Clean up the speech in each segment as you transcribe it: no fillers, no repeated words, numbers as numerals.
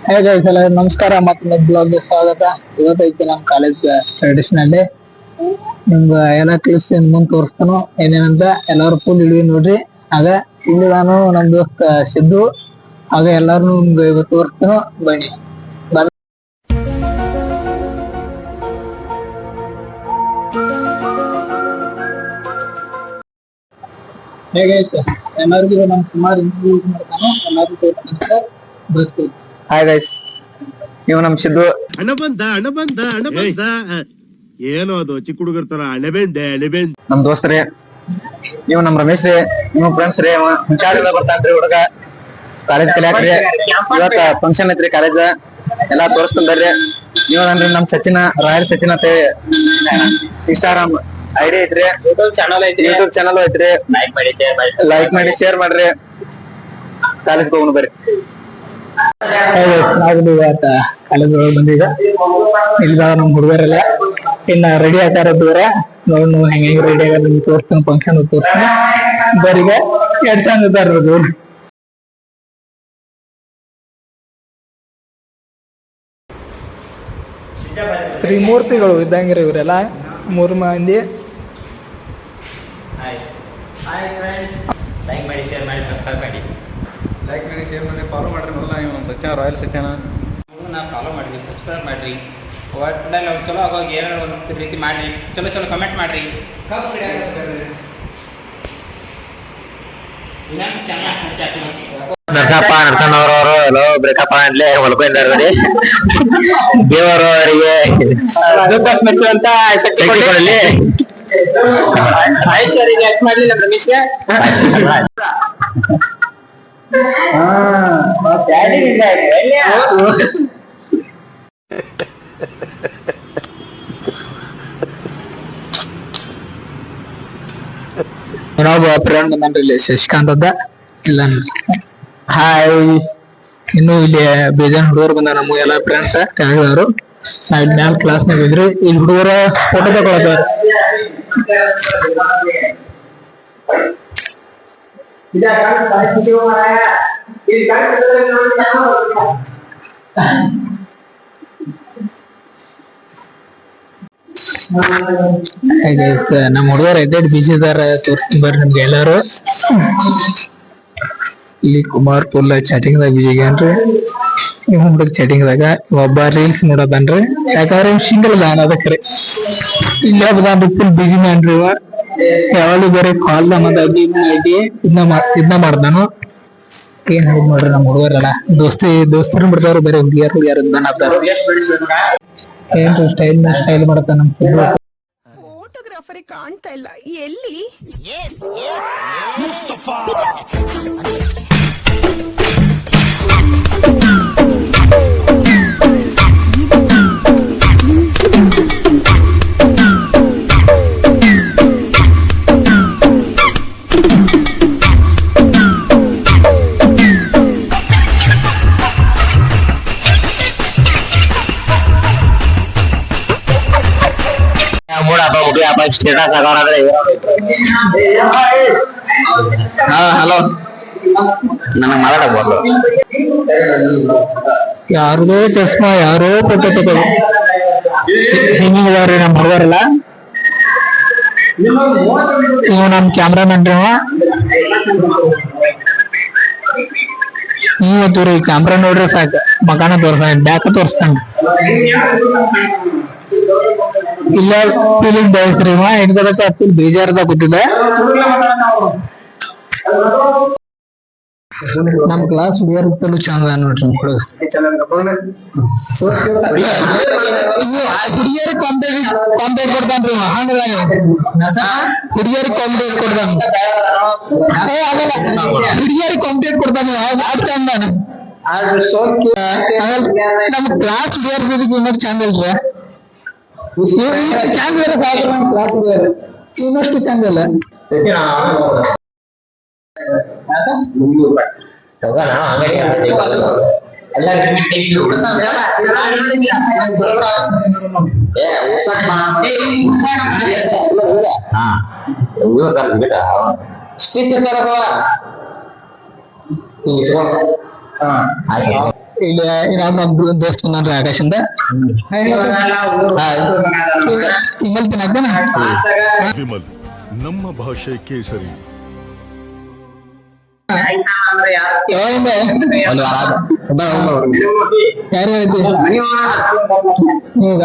ಹೇಗೆ ನಮಸ್ಕಾರ, ಮತ್ತೊಂದು ಬ್ಲಾಗ್ಗೆ ಸ್ವಾಗತ. ಇವತ್ತೈತಿ ನಮ್ಮ ಕಾಲೇಜ್ ಟ್ರೆಡಿಷನಲ್ ಡೇ. ನಿಮ್ಗೆ ಎಲ್ಲ ಕ್ಲಿಪ್ಸ್ ಮುಂದೆ ತೋರಿಸ್ತಾನು ಏನೇನಂತ ಎಲ್ಲಾರು ಫುಲ್ ಇಳಿವಿ ನೋಡ್ರಿ. ಆಗ ಇಲ್ಲಿ ನಾನು ನಮ್ ದೋಸ್ತ ಸಿದ್ದು, ಆಗ ಎಲ್ಲಾರು ನಿಮ್ಗೆ ಇವತ್ತು ತೋರಿಸ್ತಾನು, ಬನ್ನಿ. ಹೇಗೈತೆ ಎಲ್ಲರಿಗೂ ನಮ್ ಸುಮಾರು ಇಂಟರ್ವ್ಯೂಸ್ ಮಾಡ್ತಾನು, ಎಲ್ಲಾರು ತೋರಿಸ್ತಾನೆ. ಬರ್ತೀವಿ. ಹಾಯ್ ಗೈಸ್, ಇವ್ ನಮ್ ಸಿದ್ದು. ಹಣ ಬಂದ ಏನೋ ಅದು ಚಿಕ್ಕ ಹುಡುಗರ ತರ ಅಣೆಬೆಂದ್ ನಮ್ ದೋಸ್ತರೇ, ಇವ್ ನಮ್ ರಮೇಶ್ ರೀ, ನಿಮ್ ಫ್ರೆಂಡ್ಸ್ ರೀ. ಹುಂಚಾಡಿಂದ ಬರ್ತಾನ್ರಿ ಹುಡುಗ, ಕಾಲೇಜ್ ಕಲಿಯಾಕ್ರಿ. ಇವತ್ತ ಫಂಕ್ಷನ್ ಐತ್ರಿ ಕಾಲೇಜ್, ಎಲ್ಲಾ ತೋರಿಸ್ತಂದ್ರಿ. ನೀವನ್ರಿ ನಮ್ ಸಚಿನ, ರಾಯಲ್ ಸಚಿನ್ ಅಂತ ಇನ್ಸ್ಟಾಗ್ರಾಮ್ ಐಡಿ ಐತ್ರಿ, ಯೂಟ್ಯೂಬ್ ಚಾನಲ್ ಐತ್ರಿ. ಲೈಕ್ ಮಾಡಿ ಶೇರ್ ಮಾಡ್ರಿ. ಕಾಲೇಜ್ ಹೋಗೋಣ ಬರ್ರಿ. ನಾವು ಇವತ್ತ ಕಾಲೇಜ್ ಒಳಗೆ ಬಂದೀಗ. ಇಲ್ದ ನಮ್ ಹುಡುಗರೆಲ್ಲ ಇನ್ನ ರೆಡಿ ಆಗ್ತಾರ ದೂರ. ನೋಡ್ ಹೆಂಗ ರೆಡಿ ಆಗ ನಿಮ್ಗೆ ತೋರಿಸ್ತಾನೆ, ಫಂಕ್ಷನ್ ತೋರಿಸ್ತಾನೆ. ಬರೀಗ ಎರಡ್ ಚಂದ ಇದ್ದಾರ. ತ್ರಿಮೂರ್ತಿಗಳು ಇದ್ದಂಗಿರ ಇವರೆಲ್ಲ, ಮೂರು ಮಂದಿ. ಲೈಕ್ ಮಾಡಿ ಶೇರ್ ಮಾಡಿ ಸಬ್ಸ್ಕ್ರೈಬ್ ಮಾಡಿ. ಲೈಕ್ ಮಾಡಿ ಶೇರ್ ಮಾಡಿ ಫಾಲೋ ಮಾಡ್ರಿ. ಮೊದಲ ಇವ್ ಸಚಿನ್, ರಾಯಲ್ ಸಚಿನ್ ನಾವು ಫಾಲೋ ಮಾಡಿರಿ, ಸಬ್ಸ್ಕ್ರೈಬ್ ಮಾಡಿರಿ. ಒಟ್ಟಲ್ಲಿ ಅವ್ರು ಚಲೋ ಆಗೋಗಿ ಏನಾರು ಒಂದು ರೀತಿ ಮಾಡಿ, ಚಲೋ ಚಲೋ ಕಮೆಂಟ್ ಮಾಡಿರಿ. ನರಸಪ್ಪ ನರಸಣ್ಣವ್ರವರು ಎಲ್ಲೋ ಬ್ರೇಕಪ್ ಅನ್ಲೇ ಹೊಲ್ಕೊಂಡಿದ್ದಾರೆ. ದೇವರು ಅವರಿಗೆ ಅಂತ ಶಕ್ತಿ ಕೊಡಲಿ. ಐಶ್ವರ್ಯ ಆಕ್ಟ್ ಮಾಡ್ಲಿಲ್ಲ ರಮೇಶ್ಗೆ. ಇನ್ನೊಬ್ಬ ಫ್ರೆಂಡ್ ಬಂದ್ರಿ ಶಶಿಕಾಂತ್ ಅಂತ. ಇಲ್ಲ ಹಾಯ್. ಇನ್ನು ಇಲ್ಲಿ ಬೇಜಾನ್ ಹುಡುಗರು ಬಂದ, ನಮ್ಮ ಎಲ್ಲಾ ಫ್ರೆಂಡ್ಸ್ ಕೆಳಗಿದವರು. ನಾವ್ ಇಲ್ಲಿ ಮ್ಯಾಲ ಕ್ಲಾಸ್ನಾಗ ಇದ್ರಿ. ಇಲ್ಲಿ ಹುಡುಗರ ಫೋಟೋ ತಗೊಳತಾರ. ನಮ್ಮ ಹುಡುಗರು ಎಡ್ಡೆಡ್ ಬಿಜಿ ಇದಾರ, ತೋರಿಸ್ತೀನಿ ಬರ್ರಿ ನಿಮ್ಗೆ ಎಲ್ಲಾರು. ಇಲ್ಲಿ ಕುಮಾರ್ ಫುಲ್ ಚಾಟಿಂಗ್ ದಾಗ ಬಿಜಿ ಆಗ್ಯಾನ್ರಿ. ಇವ್ ಹುಡುಗ ಚಾಟಿಂಗ್ ದಾಗ, ಒಬ್ಬ ರೀಲ್ಸ್ ನೋಡೋದನ್ರಿ. ಯಾಕಂದ್ರೆ ಸಿಂಗಲ್ ದಾನ ಅದಕ್ರಿ. ಇಲ್ಲಿ ಹಬ್ಬದಾನ್ರಿ, ಫುಲ್ ಬಿಜಿ ಮ್ಯಾನ್ರಿ ಇವ. ಯಾವಾಗಲೂ ಬರೀ ಕಾಲ್ ನಮ್ಮದಾಗಿ ಇದನ್ನ ಮಾಡ್ದಾನು. ಏನ್ ಹೇಳಿದ್ ನೋಡ್ರಿ ನಮ್ಮ ಹುಡುಗರೆಲ್ಲ ದೋಸ್ತರು ಬಿಡ್ತಾರು, ಬರೀ ಹುಡುಗಿಯರು ಏನ್ರಿ ಸ್ಟೈಲ್ ಮಾಡತ್ತ ನಮ್ ಫೋಟೋಗ್ರಾಫರ್ ಕಾಣ್ತಾ ಇಲ್ಲ ಎಲ್ಲಿ. ಸ್ಟೇಟಸ್ ಹಾಕೋದ್ರೆ ಹಲೋ ನನಗೆ ಮಾತಾಡಬಹುದು. ಯಾರದೋ ಚಸ್ಮಾ, ಯಾರೋ ಫೋಟೋ ತಗೋದು ಹಿಂಗಿದಾವ್ರಿ ನಮ್ ಹುಡುಗರೆಲ್ಲ. ಇವ್ ನಮ್ ಕ್ಯಾಮ್ರಾಮನ್ ರೀ. ಇವತ್ತು ಕ್ಯಾಮ್ರಾ ನೋಡ್ರಿ ಸಾಕ, ಮಕಾನ ತೋರ್ಸ, ಬ್ಯಾಕ ತೋರ್ಸ್ತಾನ. ಇಲ್ಲ ಫೀಲಿಂಗ್ ಬಯಸ್ರಿ ಹೆಂಗದಕ್ಕ ಫುಲ್ ಬೇಜಾರದ ಕೂತಿದ್ದ. ನಮ್ ಕ್ಲಾಸ್ ಹುಡುಗರ್ ಇತ್ತಲು ಚಂದ ನೋಡ್ರಿ ಹುಡುಗ. ಹುಡುಗಿಯರಿಗೆ ಕಾಂಪೇಟ್ ಕೊಡ್ತಾನ್ರಿ ಹಂಗದಾಗ. ಹುಡುಗಿಯರಿಗೆ ಕಾಂಪೇಟ್ ಕೊಡ್ತಾನ, ಹುಡುಗಿಯರಿಗೆ ಕಾಂಪೇಟ್ ಕೊಡ್ತಾನ. ಅದ್ ಚಂದ. ನಮ್ ಕ್ಲಾಸ್ ಹುಡುಗರ್ ಇನ್ನೊಂದು ಚಂದ ಇಲ್ರಿ. ಚಂದ ಬೇರೆ ಸಾಕು ನಮ್ ಕ್ಲಾಸ್ ಹುಡುಗರು, ಇನ್ನಷ್ಟು ಚಂದ ಇಲ್ಲ. ಇಲ್ಲಿ ಇನ್ನೊಬ್ಬ ದೋಸ್ತ ನೋಡ್ರಿ ಆಕಾಶಿಂದ ಹಿಂಗಲ್ ತಿನ್ನಕ್ತೇನ ವಿಮಲ್ ನಮ್ಮ ಭಾಷೆ ಕೇಸರಿ ಯಾವಾಗಿಂದ ಯಾರು ಹೇಳಿದ್ದಿ ಈಗ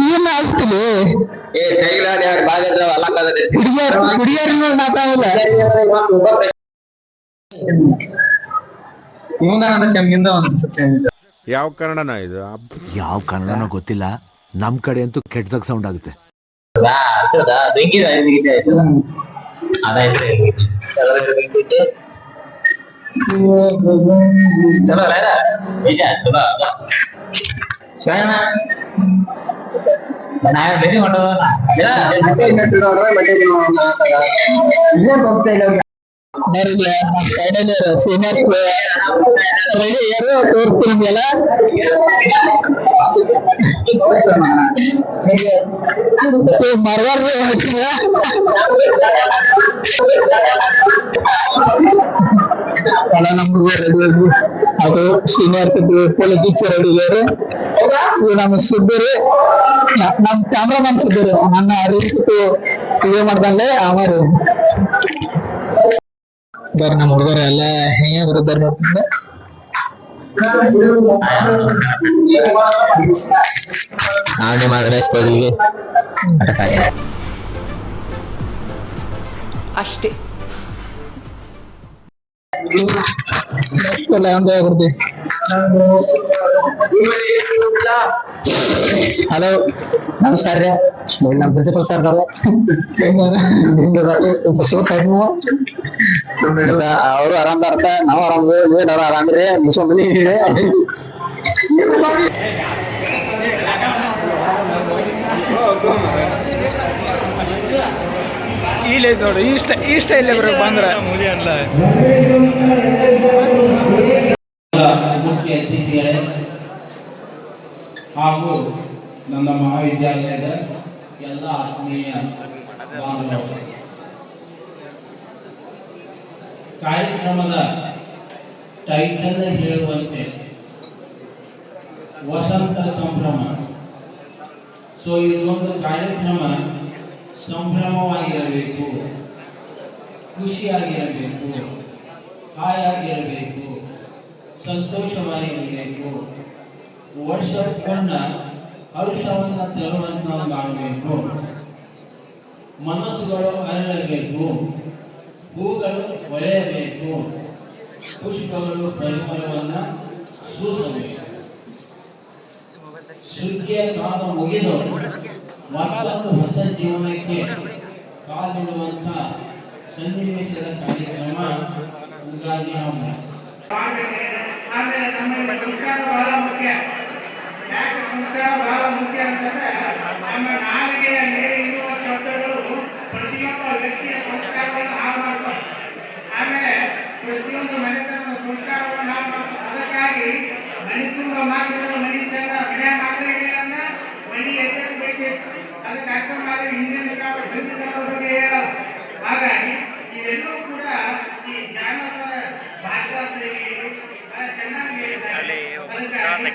ಏನ್ ಆಗ್ತಿಲಿ ಹುಡುಗಿಯರ್ ಮಾತಾಡಲ್ಲ ಯಾವ ಕನ್ನಡನ ಇದು ಯಾವ ಕನ್ನಡನೋ ಗೊತ್ತಿಲ್ಲ ನಮ್ ಕಡೆ ಅಂತೂ ಕೆಟ್ಟದಾಗ ಸೌಂಡ್ ಆಗುತ್ತೆ. ಸೀನಿಯರ್ ತೋರಿಸ್ತೀನಿಯಲ್ಲ ಮರವಾರ ನಮ್ಗೆ ರೆಡಿ ಅದು ಸೀನಿಯರ್ ಪೊಲಿಟಿಕ್ಸ್ ರೆಡಿ ಇದ್ದಾರೆ. ನಮ್ಮ ಸುದ್ದಿರಿ ನಮ್ ಕ್ಯಾಮ್ರಾಮನ್ ಸುದ್ದಿರಿ ನನ್ನ ರೀತಿ ಇದೇ ಮಾಡ್ದಂಗೆ ಆಮಾರಿ ಬರ್ ನಮ್ಮ ಹುಡುಗರು ಎಲ್ಲ ಹೆಂಗೆ ಬರುತ್ತಾರ ನೋಡ್ತಿದ್ದೆ ಅಷ್ಟೇ. ಹಲೋ ನಮಸ್ಕಾರ ರೀ ನಮ್ಮ ಪ್ರಿನ್ಸಿಪಲ್ ಸರ್ ಅವರು ಆರಾಮ್ದಾರ್ತ ನಾವು ಆರಾಮ್ದು ಏನಾರ ಆರಾಮ್ರಿ ಮುಸ್ಕೊಂಬಂದಿ ಇಲ್ಲ ನೋಡು ಈ ಸ್ಟೈಲ್ ಬಂದ್ರೆ ಮುಖ್ಯ ಅತಿಥಿಗಳೇ ಹಾಗೂ ನನ್ನ ಮಹಾವಿದ್ಯಾಲಯದ ಎಲ್ಲ ಆತ್ಮೀಯ ಬಾಂಧವರು, ಕಾರ್ಯಕ್ರಮದ ಟೈಟಲ್ ಹೇಳುವಂತೆ ವಸಂತ ಸಂಭ್ರಮ. ಸೊ ಇದೊಂದು ಕಾರ್ಯಕ್ರಮ ಸಂಭ್ರಮವಾಗಿರಬೇಕು, ಖುಷಿಯಾಗಿರಬೇಕು, ಹಾಯಾಗಿರಬೇಕು, ಸಂತೋಷವಾಗಿರಬೇಕು, ವರ್ಷವನ್ನ ಹರ್ಷವನ್ನು ತರುವಂತಾಗಬೇಕು, ಮನಸ್ಸುಗಳು ಅರಳಬೇಕು, ಹೂಗಳು ಒಳೆಯಬೇಕು, ಪುಷ್ಪಗಳು ಪರಿಮಳವನ್ನು ಸೂಸಬೇಕು. ಸುಗ್ಗಿಯ ಕಾಲ ಮುಗಿದು ಮತ್ತೊಂದು ಹೊಸ ಜೀವನಕ್ಕೆ ಕಾಲಿಡುವಂತ ಸನ್ನಿವೇಶದ ಕಾರ್ಯಕ್ರಮ ಯುಗಾದಿ ಹಬ್ಬ. ಆಮೇಲೆ ನಮ್ಮಲ್ಲಿ ಸಂಸ್ಕಾರ ಬಹಳ ಮುಖ್ಯ. ಯಾಕೆ ಸಂಸ್ಕಾರ ಬಹಳ ಮುಖ್ಯ ಅಂತಂದ್ರೆ ನಮ್ಮ ನಾಲಿಗೆಯ ಮೇಲೆ ಇರುವ ಶಬ್ದಗಳು ಪ್ರತಿಯೊಬ್ಬ ವ್ಯಕ್ತಿಯ ಸಂಸ್ಕಾರವನ್ನು ಹಾಳು ಮಾಡ್ತಾರೆ. ಆಮೇಲೆ ಪ್ರತಿಯೊಂದು ಮನೆತನದ ಸಂಸ್ಕಾರವನ್ನು ಹಾಳು ಮಾಡ್ತಾರೆ. ಅದಕ್ಕಾಗಿ ಮನೆ ತುಂಬ ಮಾತಿದ್ರೆ ಮನೆ ಚೆನ್ನ, ಮನೆ ಮಾತಾಡಿಲ್ಲ ಅಂದ್ರೆ ಮನೆ ಎಚ್ಚರ ಬೆಳಿತೈತಿ. ಅದಕ್ಕೆ ಅರ್ಥ ಮಾಡಿದ್ರೆ ಹಿಂದಿನ ಕಾಲ ಬಂದಿದ್ದರ ಬಗ್ಗೆ ಹೇಳೋದು. ಹಾಗಾಗಿ ಇವೆಲ್ಲವೂ ಕೂಡ ಈ ಜಾನಪದ ಭಾಷಾ ಶೈಲಿ ಚೆನ್ನಾಗಿ ಹೇಳಿದ್ದಾರೆ. ಅದಕ್ಕಾಗಿ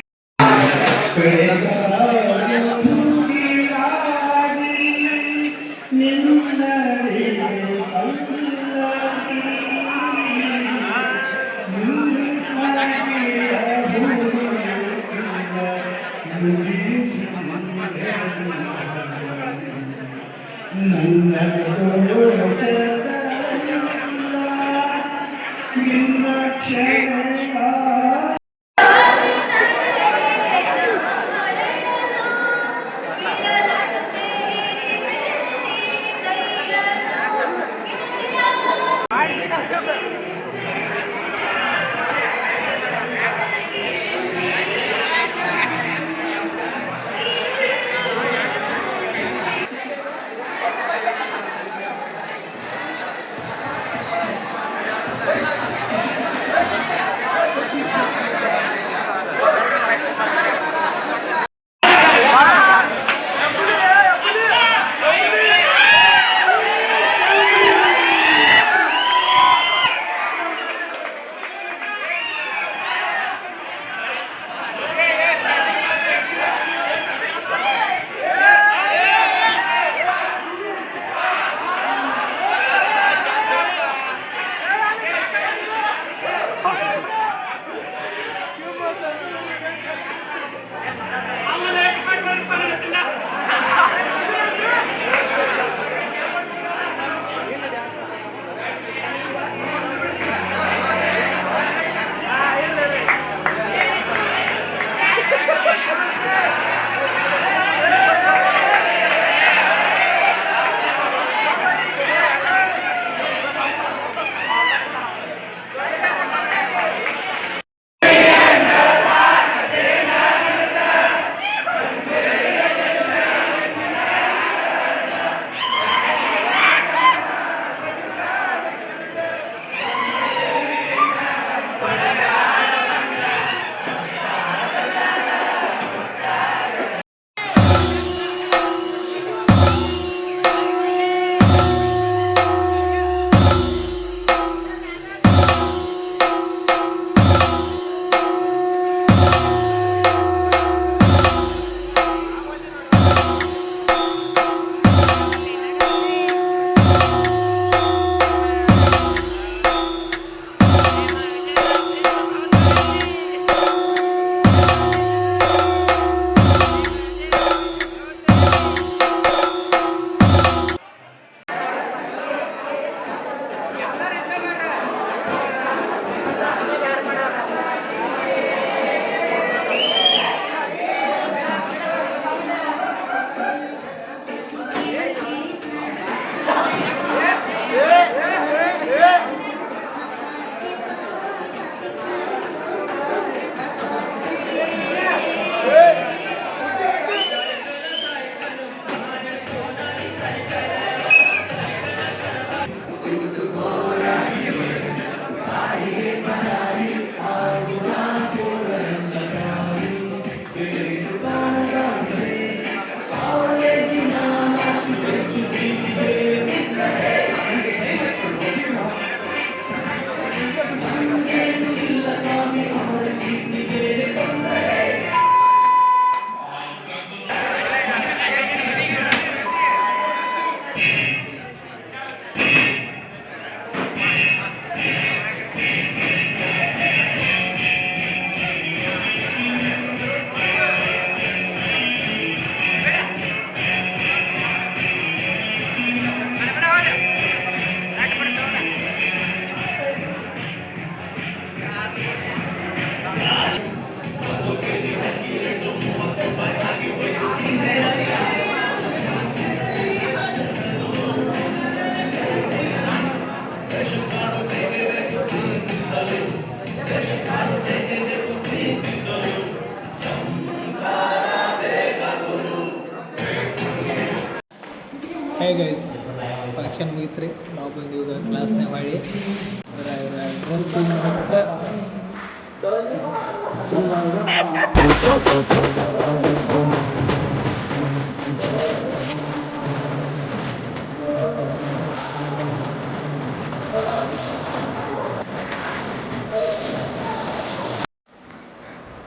ಹೇ ಗೈಸ್ ಫಂಕ್ಷನ್ ಮುಗಿತ್ರಿ ನಾವು ಬಂದೀವಿ ಕ್ಲಾಸ್ನಾಗ ಮಾಡಿ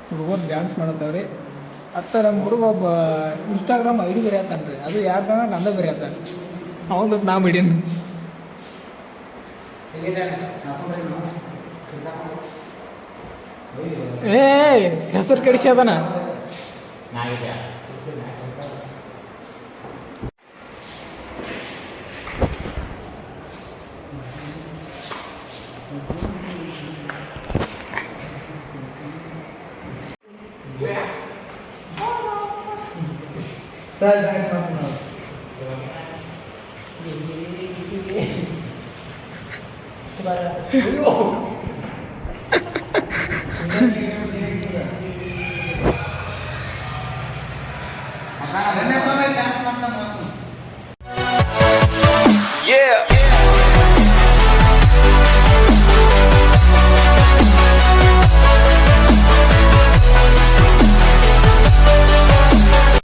ಹುಡುಗರು ಡ್ಯಾನ್ಸ್ ಮಾಡತ್ತವ್ರಿ ಅತ್ತ ನಮ್ಮ ಹುಡುಗ ಒಬ್ಬ ಇನ್ಸ್ಟಾಗ್ರಾಮ್ ಐ ಡಿ ಬೇರೆ ಆತಾನ್ರಿ ಅದು ಯಾರ್ದ ನಂದ ಬೇರೆ ಆತಾನೆ ಅವನು ನಾ ಬಿಡೀನಿ ಏ ಹೆಸರು ಕೆಡಿಸ್ಯಾದನ